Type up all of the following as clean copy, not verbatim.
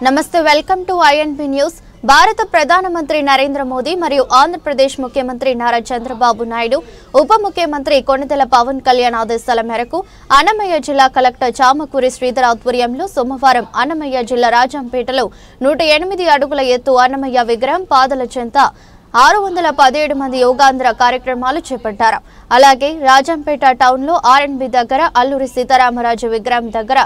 నమస్తే welcome to INB news. భారత ప్రధానమంత్రి నరేంద్ర మోదీ మరియు ఆంధ్రప్రదేశ్ ముఖ్యమంత్రి నారా చంద్రబాబు నాయుడు ఉప ముఖ్యమంత్రి కొణిదెల పవన్ కళ్యాణ్ ఆదేశాల మేరకు అన్నమయ్య జిల్లా కలెక్టర్ చామకూరి శ్రీధర్ ఆధ్వర్యంలో సోమవారం అన్నమయ్య జిల్లా రాజంపేటలో 108 అడుగుల ఎత్తు అన్నమయ్య విగ్రహం పాదల చెంత 617 మంది యోగాంధ్ర కార్యక్రమాలు చేపట్టారు। అలాగే రాజంపేట టౌన్ లో ఆర్ఎన్బి దగ్గర అల్లూరి సీతారామరాజు విగ్రహం దగ్గర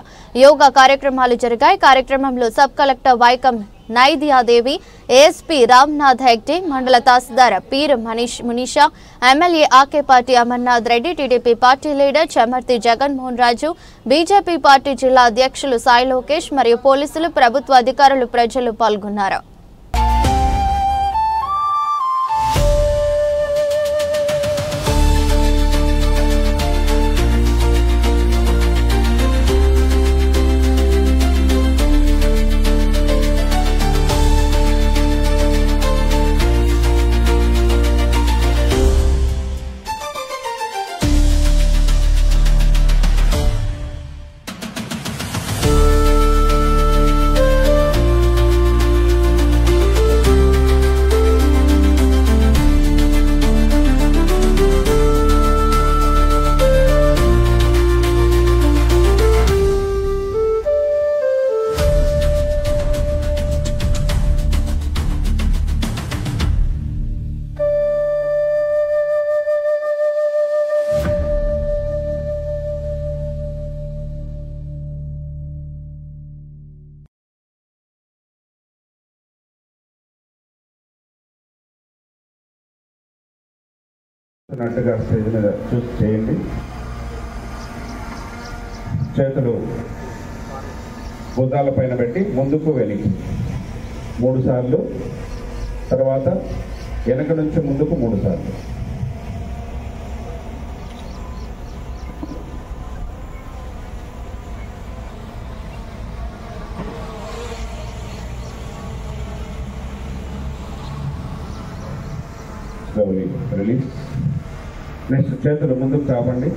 యోగా కార్యక్రమాలు జరిగాయి। కార్యక్రమంలో sub collector Vaikom Naidiyadevi, ASP Ramnath Hegde, మండల tahsildar Peer Munisha, MLA Akepati Amarnath Reddy, TDP party leader Chamarthi Jaganmohan Raju, BJP party జిల్లా అధ్యక్షులు సాయి లోకేష్ మరియు పోలీసులు, ప్రభుత్వ అధికారులు, ప్రజలు పాల్గొన్నారు। నట్టుగా స్టేజ్ మీద చూసి చేయండి। చేతులు భుజాల పైన పెట్టి ముందుకు వెనక్కి 3 సార్లు, తర్వాత వెనక నుంచి ముందుకు 3 సార్లు। Slowly release. నెక్స్ట్ చేతులు ముందుకు చాపండి।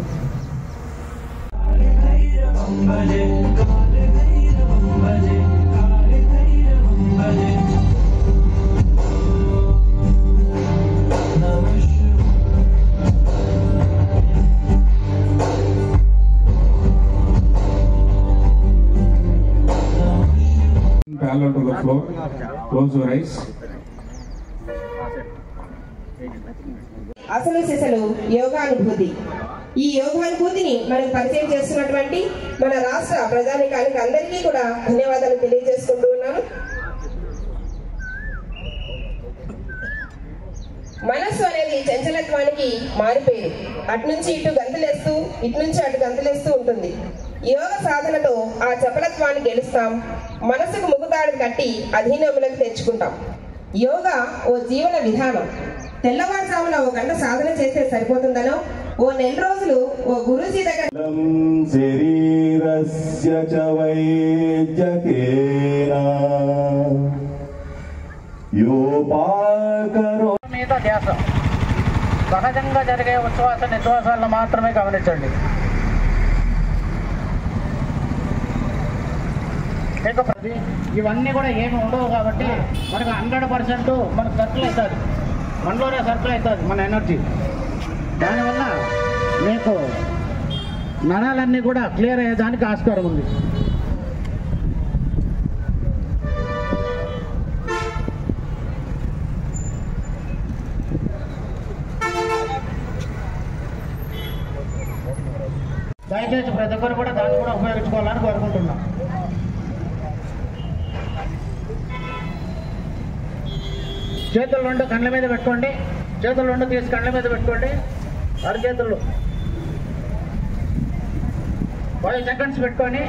Parallel to the floor, close your eyes. అసలు సిసలు యోగానుభూతి। ఈ యోగానుభూతిని మనకు పరిచయం చేస్తున్నటువంటి మన రాష్ట్ర ప్రజానికానికి అందరికీ కూడా ధన్యవాదాలు తెలియజేసుకుంటూ ఉన్నాను। మనస్సు అనేది చంచలత్వానికి మారిపోయి అటు నుంచి ఇటు గంతులేస్తూ, ఇటు నుంచి అటు గంతులేస్తూ ఉంటుంది। యోగ సాధనతో ఆ చపలత్వాన్ని గెలుస్తాం, మనసుకు ముగుతాడు కట్టి అధీనంలోకి తెచ్చుకుంటాం। యోగా ఓ జీవన విధానం। తెల్లవారుజామున 1 గంట సాధన చేస్తే సరిపోతుందనో, ఓ 4 రోజులు ఓ గురూజీ దగ్గర సహజంగా జరిగే ఉచ్ఛ్వాస నిశ్వాసాలను మాత్రమే గమనించండి। ఇవన్నీ కూడా ఏమి ఉండవు కాబట్టి మనకు 100% మనకు సర్కిల్ అవుతుంది, మనలోనే సర్కిల్ అవుతుంది మన ఎనర్జీ। దానివల్ల మీకు నరాలన్నీ కూడా క్లియర్ అయ్యేదానికి ఆస్కారం ఉంది। దయచేసి ప్రతి ఒక్కరు కూడా దాన్ని కూడా ఉపయోగించుకోవాలని కోరుకుంటున్నాం। చేతులు 2 కళ్ళ మీద పెట్టుకోండి, చేతులు 2 తీసి కళ్ళ మీద పెట్టుకోండి, అరచేతులు 5 సెకండ్స్ పెట్టుకొని